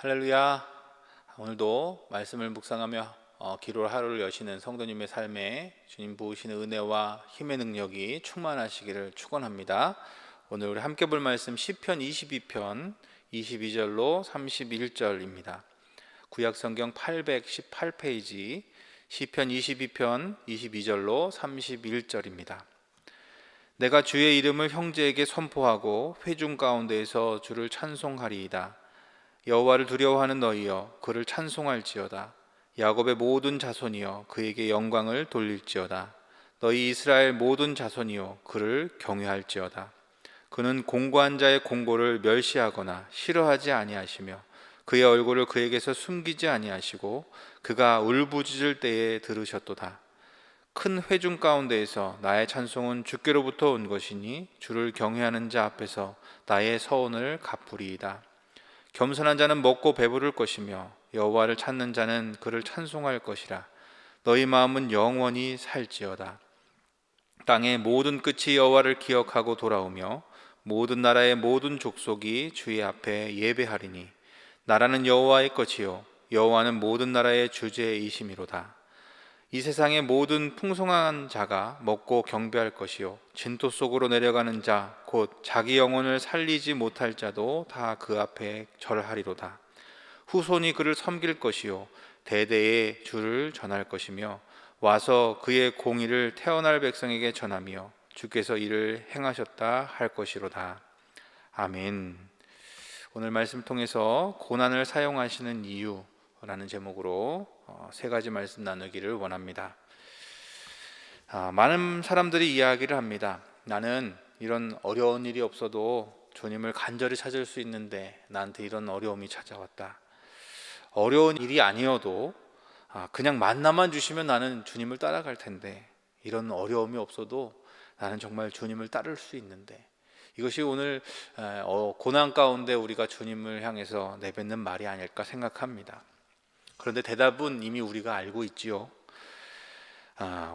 할렐루야. 오늘도 말씀을 묵상하며 기도를 하루를 여시는 성도님의 삶에 주님 부으시는 은혜와 힘의 능력이 충만하시기를 축원합니다. 오늘 우리 함께 볼 말씀 시편 22편 22절로 31절입니다. 구약성경 818페이지 시편 22편 22절로 31절입니다. 내가 주의 이름을 형제에게 선포하고 회중 가운데에서 주를 찬송하리이다. 여호와를 두려워하는 너희여 그를 찬송할지어다. 야곱의 모든 자손이여 그에게 영광을 돌릴지어다. 너희 이스라엘 모든 자손이여 그를 경외할지어다. 그는 공고한 자의 공고를 멸시하거나 싫어하지 아니하시며 그의 얼굴을 그에게서 숨기지 아니하시고 그가 울부짖을 때에 들으셨도다. 큰 회중 가운데에서 나의 찬송은 주께로부터 온 것이니 주를 경외하는 자 앞에서 나의 서원을 갚으리이다. 겸손한 자는 먹고 배부를 것이며 여호와를 찾는 자는 그를 찬송할 것이라. 너희 마음은 영원히 살지어다. 땅의 모든 끝이 여호와를 기억하고 돌아오며 모든 나라의 모든 족속이 주의 앞에 예배하리니 나라는 여호와의 것이요 여호와는 모든 나라의 주제이심이로다. 이 세상의 모든 풍성한 자가 먹고 경배할 것이요 진토 속으로 내려가는 자 곧 자기 영혼을 살리지 못할 자도 다 그 앞에 절하리로다. 후손이 그를 섬길 것이요 대대에 주를 전할 것이며 와서 그의 공의를 태어날 백성에게 전하며 주께서 이를 행하셨다 할 것이로다. 아멘. 오늘 말씀 통해서 고난을 사용하시는 이유라는 제목으로 세 가지 말씀 나누기를 원합니다. 많은 사람들이 이야기를 합니다. 나는 이런 어려운 일이 없어도 주님을 간절히 찾을 수 있는데 나한테 이런 어려움이 찾아왔다. 어려운 일이 아니어도 그냥 만나만 주시면 나는 주님을 따라갈 텐데 이런 어려움이 없어도 나는 정말 주님을 따를 수 있는데, 이것이 오늘 고난 가운데 우리가 주님을 향해서 내뱉는 말이 아닐까 생각합니다. 그런데 대답은 이미 우리가 알고 있지요.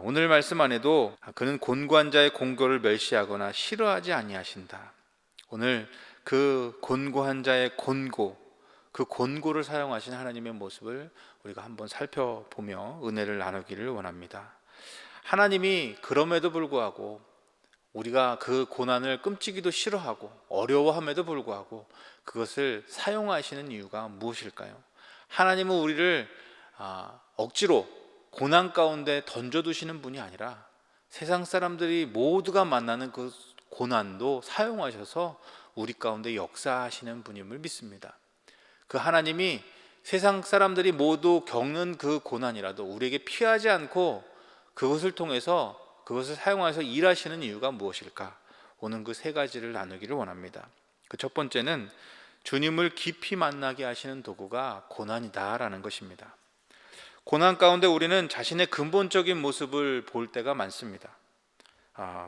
오늘 말씀 안에도 그는 곤고한 자의 공고를 멸시하거나 싫어하지 아니하신다. 오늘 그 곤고한 자의 곤고, 그 곤고를 사용하신 하나님의 모습을 우리가 한번 살펴보며 은혜를 나누기를 원합니다. 하나님이 그럼에도 불구하고 우리가 그 고난을 끔찍이도 싫어하고 어려워함에도 불구하고 그것을 사용하시는 이유가 무엇일까요? 하나님은 우리를 억지로 고난 가운데 던져두시는 분이 아니라 세상 사람들이 모두가 만나는 그 고난도 사용하셔서 우리 가운데 역사하시는 분임을 믿습니다. 그 하나님이 세상 사람들이 모두 겪는 그 고난이라도 우리에게 피하지 않고 그것을 통해서 그것을 사용해서 일하시는 이유가 무엇일까? 오늘 그 세 가지를 나누기를 원합니다. 그 첫 번째는 주님을 깊이 만나게 하시는 도구가 고난이다라는 것입니다. 고난 가운데 우리는 자신의 근본적인 모습을 볼 때가 많습니다.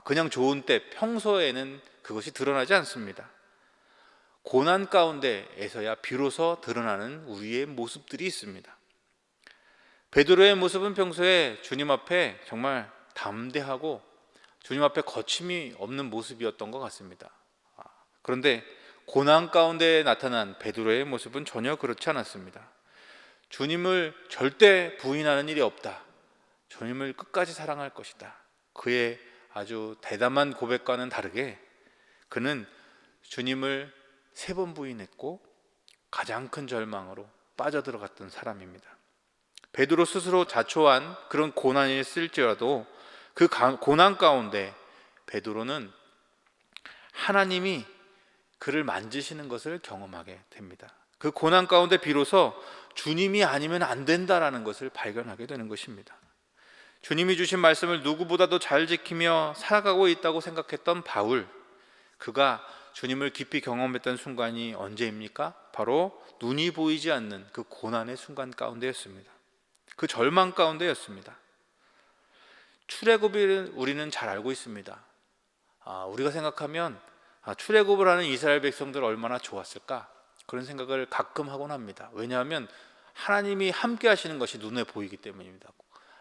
그냥 좋은 때 평소에는 그것이 드러나지 않습니다. 고난 가운데에서야 비로소 드러나는 우리의 모습들이 있습니다. 베드로의 모습은 평소에 주님 앞에 정말 담대하고 주님 앞에 거침이 없는 모습이었던 것 같습니다. 그런데 고난 가운데 나타난 베드로의 모습은 전혀 그렇지 않았습니다. 주님을 절대 부인하는 일이 없다. 주님을 끝까지 사랑할 것이다. 그의 아주 대담한 고백과는 다르게 그는 주님을 3번 부인했고 가장 큰 절망으로 빠져들어갔던 사람입니다. 베드로 스스로 자초한 그런 고난이 있을지라도 그 고난 가운데 베드로는 하나님이 그를 만지시는 것을 경험하게 됩니다. 그 고난 가운데 비로소 주님이 아니면 안 된다라는 것을 발견하게 되는 것입니다. 주님이 주신 말씀을 누구보다도 잘 지키며 살아가고 있다고 생각했던 바울, 그가 주님을 깊이 경험했던 순간이 언제입니까? 바로 눈이 보이지 않는 그 고난의 순간 가운데였습니다. 그 절망 가운데였습니다. 출애굽을 우리는 잘 알고 있습니다. 우리가 생각하면 출애굽을 하는 이스라엘 백성들 얼마나 좋았을까? 그런 생각을 가끔 하곤 합니다. 왜냐하면 하나님이 함께 하시는 것이 눈에 보이기 때문입니다.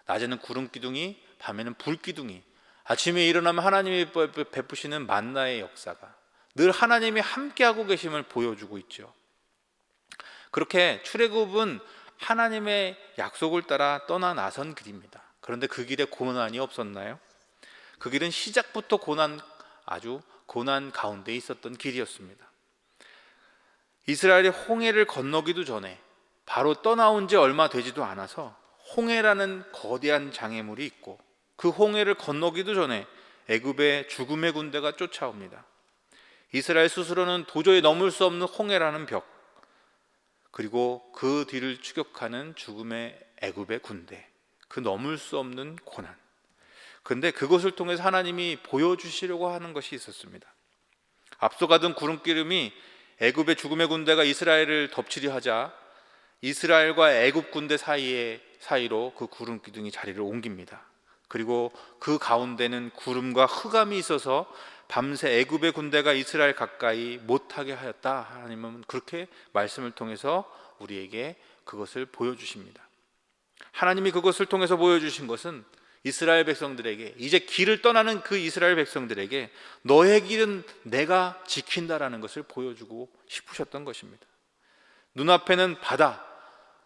낮에는 구름 기둥이, 밤에는 불 기둥이, 아침에 일어나면 하나님이 베푸시는 만나의 역사가 늘 하나님이 함께하고 계심을 보여주고 있죠. 그렇게 출애굽은 하나님의 약속을 따라 떠나 나선 길입니다. 그런데 그 길에 고난이 없었나요? 그 길은 시작부터 아주 고난 가운데 있었던 길이었습니다. 이스라엘이 홍해를 건너기도 전에 바로 떠나온 지 얼마 되지도 않아서 홍해라는 거대한 장애물이 있고, 그 홍해를 건너기도 전에 애굽의 죽음의 군대가 쫓아옵니다. 이스라엘 스스로는 도저히 넘을 수 없는 홍해라는 벽, 그리고 그 뒤를 추격하는 죽음의 애굽의 군대, 그 넘을 수 없는 고난. 그런데 그것을 통해서 하나님이 보여주시려고 하는 것이 있었습니다. 앞서가던 구름기름이 애굽의 죽음의 군대가 이스라엘을 덮치려 하자 이스라엘과 애굽 군대 사이로 그 구름 기둥이 자리를 옮깁니다. 그리고 그 가운데는 구름과 흑암이 있어서 밤새 애굽의 군대가 이스라엘 가까이 못하게 하였다. 하나님은 그렇게 말씀을 통해서 우리에게 그것을 보여주십니다. 하나님이 그것을 통해서 보여주신 것은 이스라엘 백성들에게, 이제 길을 떠나는 그 이스라엘 백성들에게 너의 길은 내가 지킨다라는 것을 보여주고 싶으셨던 것입니다. 눈앞에는 바다,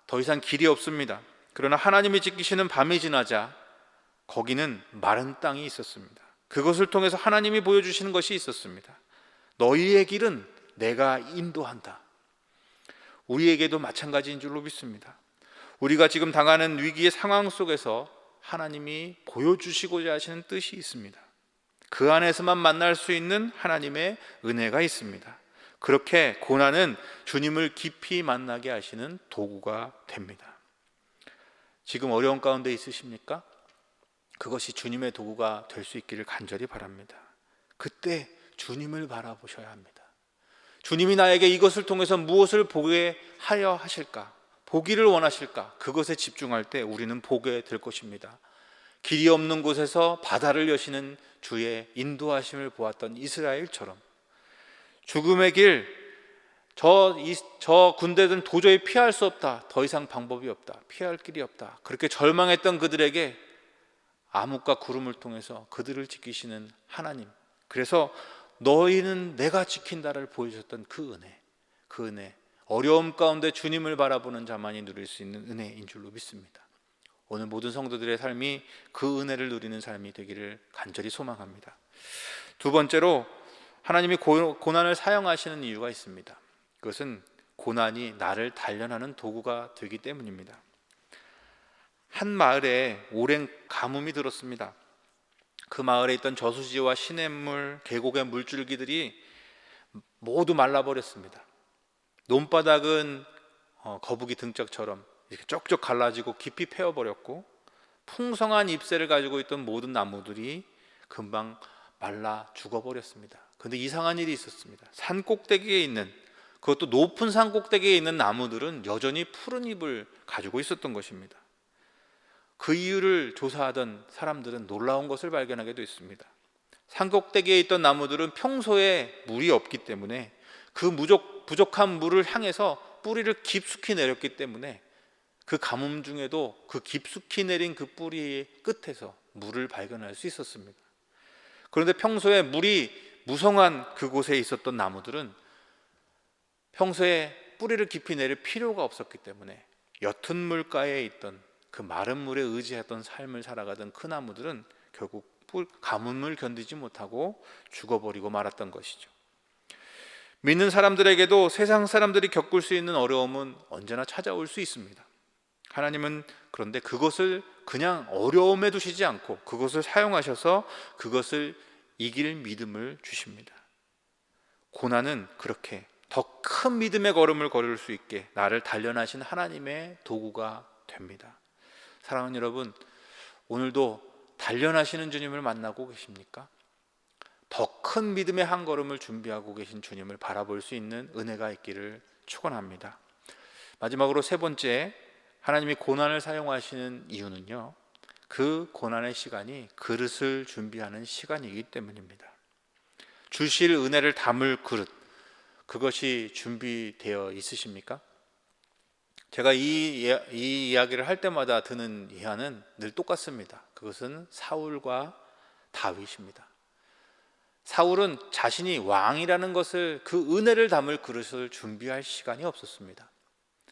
더 이상 길이 없습니다. 그러나 하나님이 지키시는 밤이 지나자 거기는 마른 땅이 있었습니다. 그것을 통해서 하나님이 보여주시는 것이 있었습니다. 너희의 길은 내가 인도한다. 우리에게도 마찬가지인 줄로 믿습니다. 우리가 지금 당하는 위기의 상황 속에서 하나님이 보여주시고자 하시는 뜻이 있습니다. 그 안에서만 만날 수 있는 하나님의 은혜가 있습니다. 그렇게 고난은 주님을 깊이 만나게 하시는 도구가 됩니다. 지금 어려운 가운데 있으십니까? 그것이 주님의 도구가 될 수 있기를 간절히 바랍니다. 그때 주님을 바라보셔야 합니다. 주님이 나에게 이것을 통해서 무엇을 보게 하려 하실까? 보기를 원하실까? 그것에 집중할 때 우리는 보게 될 것입니다. 길이 없는 곳에서 바다를 여시는 주의 인도하심을 보았던 이스라엘처럼 죽음의 길, 저 군대들은 도저히 피할 수 없다. 더 이상 방법이 없다. 피할 길이 없다. 그렇게 절망했던 그들에게 암흑과 구름을 통해서 그들을 지키시는 하나님, 그래서 너희는 내가 지킨다를 보여주셨던 그 은혜, 어려움 가운데 주님을 바라보는 자만이 누릴 수 있는 은혜인 줄로 믿습니다. 오늘 모든 성도들의 삶이 그 은혜를 누리는 삶이 되기를 간절히 소망합니다. 두 번째로 하나님이 고난을 사용하시는 이유가 있습니다. 그것은 고난이 나를 단련하는 도구가 되기 때문입니다. 한 마을에 오랜 가뭄이 들었습니다. 그 마을에 있던 저수지와 시냇물, 계곡의 물줄기들이 모두 말라버렸습니다. 논바닥은 거북이 등짝처럼 이렇게 쪽쪽 갈라지고 깊이 패어버렸고, 풍성한 잎새를 가지고 있던 모든 나무들이 금방 말라 죽어버렸습니다. 그런데 이상한 일이 있었습니다. 산 꼭대기에 있는, 그것도 높은 산 꼭대기에 있는 나무들은 여전히 푸른 잎을 가지고 있었던 것입니다. 그 이유를 조사하던 사람들은 놀라운 것을 발견하게 됐습니다. 산 꼭대기에 있던 나무들은 평소에 물이 없기 때문에 그 부족한 물을 향해서 뿌리를 깊숙이 내렸기 때문에 그 가뭄 중에도 그 깊숙이 내린 그 뿌리의 끝에서 물을 발견할 수 있었습니다. 그런데 평소에 물이 무성한 그곳에 있었던 나무들은 평소에 뿌리를 깊이 내릴 필요가 없었기 때문에 옅은 물가에 있던 그 마른 물에 의지했던 삶을 살아가던 그 나무들은 결국 가뭄을 견디지 못하고 죽어버리고 말았던 것이죠. 믿는 사람들에게도 세상 사람들이 겪을 수 있는 어려움은 언제나 찾아올 수 있습니다. 하나님은 그런데 그것을 그냥 어려움에 두시지 않고 그것을 사용하셔서 그것을 이길 믿음을 주십니다. 고난은 그렇게 더 큰 믿음의 걸음을 걸을 수 있게 나를 단련하신 하나님의 도구가 됩니다. 사랑하는 여러분, 오늘도 단련하시는 주님을 만나고 계십니까? 더 큰 믿음의 한 걸음을 준비하고 계신 주님을 바라볼 수 있는 은혜가 있기를 축원합니다. 마지막으로 세 번째, 하나님이 고난을 사용하시는 이유는요, 그 고난의 시간이 그릇을 준비하는 시간이기 때문입니다. 주실 은혜를 담을 그릇, 그것이 준비되어 있으십니까? 제가 이 이야기를 할 때마다 드는 이야기는 늘 똑같습니다. 그것은 사울과 다윗입니다. 사울은 자신이 왕이라는 것을, 그 은혜를 담을 그릇을 준비할 시간이 없었습니다.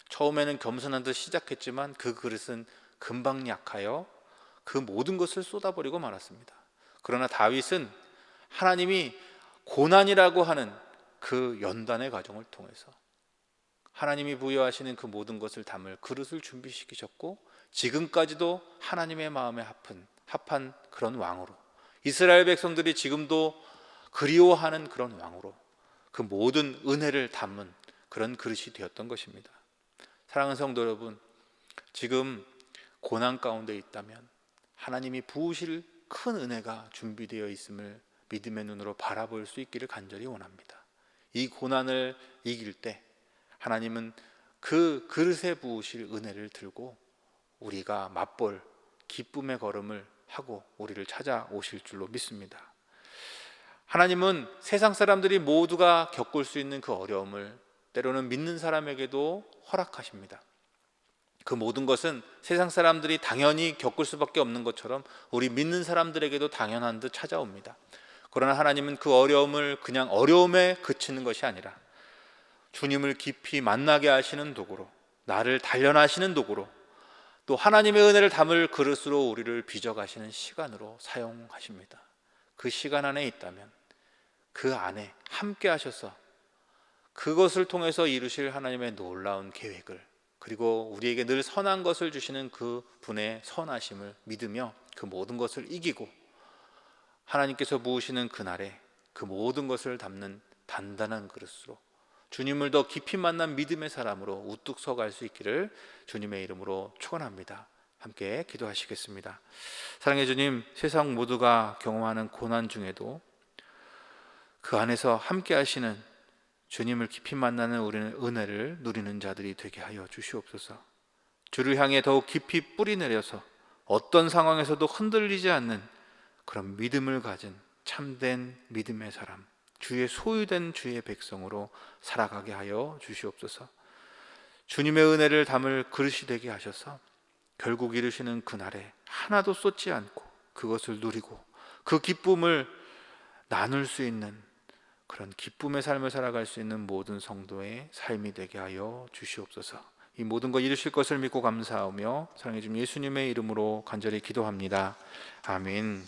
처음에는 겸손한 듯 시작했지만 그 그릇은 금방 약하여 그 모든 것을 쏟아버리고 말았습니다. 그러나 다윗은 하나님이 고난이라고 하는 그 연단의 과정을 통해서 하나님이 부여하시는 그 모든 것을 담을 그릇을 준비시키셨고, 지금까지도 하나님의 마음에 합한 그런 왕으로, 이스라엘 백성들이 지금도 그리워하는 그런 왕으로 그 모든 은혜를 담은 그런 그릇이 되었던 것입니다. 사랑하는 성도 여러분, 지금 고난 가운데 있다면 하나님이 부으실 큰 은혜가 준비되어 있음을 믿음의 눈으로 바라볼 수 있기를 간절히 원합니다. 이 고난을 이길 때 하나님은 그 그릇에 부으실 은혜를 들고 우리가 맛볼 기쁨의 걸음을 하고 우리를 찾아오실 줄로 믿습니다. 하나님은 세상 사람들이 모두가 겪을 수 있는 그 어려움을 때로는 믿는 사람에게도 허락하십니다. 그 모든 것은 세상 사람들이 당연히 겪을 수밖에 없는 것처럼 우리 믿는 사람들에게도 당연한 듯 찾아옵니다. 그러나 하나님은 그 어려움을 그냥 어려움에 그치는 것이 아니라 주님을 깊이 만나게 하시는 도구로, 나를 단련하시는 도구로, 또 하나님의 은혜를 담을 그릇으로 우리를 빚어가시는 시간으로 사용하십니다. 그 시간 안에 있다면 그 안에 함께 하셔서 그것을 통해서 이루실 하나님의 놀라운 계획을, 그리고 우리에게 늘 선한 것을 주시는 그 분의 선하심을 믿으며 그 모든 것을 이기고 하나님께서 부으시는 그날에 그 모든 것을 담는 단단한 그릇으로 주님을 더 깊이 만난 믿음의 사람으로 우뚝 서갈 수 있기를 주님의 이름으로 축원합니다. 함께 기도하시겠습니다. 사랑의 주님, 세상 모두가 경험하는 고난 중에도 그 안에서 함께 하시는 주님을 깊이 만나는 우리는 은혜를 누리는 자들이 되게 하여 주시옵소서. 주를 향해 더욱 깊이 뿌리 내려서 어떤 상황에서도 흔들리지 않는 그런 믿음을 가진 참된 믿음의 사람, 주의 소유된 주의 백성으로 살아가게 하여 주시옵소서. 주님의 은혜를 담을 그릇이 되게 하셔서 결국 이루시는 그날에 하나도 쏟지 않고 그것을 누리고 그 기쁨을 나눌 수 있는 그런 기쁨의 삶을 살아갈 수 있는 모든 성도의 삶이 되게 하여 주시옵소서. 이 모든 것 이루실 것을 믿고 감사하며 사랑해 주님 예수님의 이름으로 간절히 기도합니다. 아멘.